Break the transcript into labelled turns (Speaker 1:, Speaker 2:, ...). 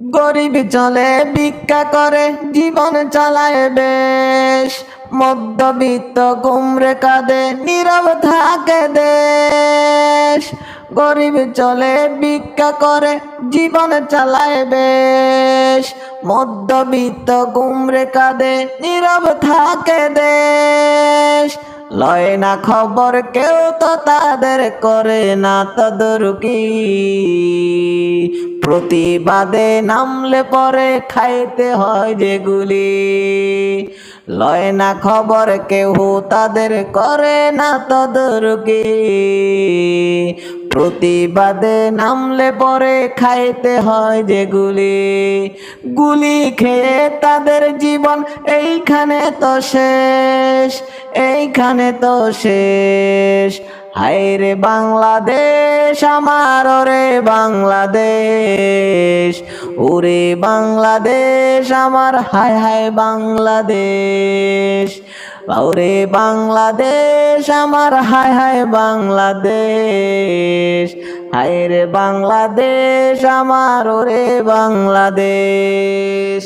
Speaker 1: গরিব চলে ভিক্ষা করে জীবন চালায় বেশ, মধ্যবিত্ত গুমরে কাঁদে নীরব থাকে দেশ। গরিব চলে ভিক্ষা করে জীবন চালায় বেশ, মধ্যবিত্ত গুমরে কাঁদে নীরব থাকে দেশ। লয় না খবর কেউ তো তাদের করে না তদারকি, প্রতিবাদে নামলে পরে খাইতে হয় যেগুলি। লয় না খবর কেউ তাদের করে না তদারকি, প্রতিবাদে নামলে পরে খাইতে হয় যেগুলি। গুলি খেয়ে তাদের জীবন এইখানে তো শেষ, এইখানে তো শেষ। হায় রে বাংলাদেশ আমার, ওরে বাংলাদেশ, ওরে বাংলাদেশ আমার, হায় হায় বাংলাদেশ। ওরে বাংলাদেশ আমার, হায় হায় বাংলাদেশ, হায় রে বাংলাদেশ আমার, ওরে বাংলাদেশ।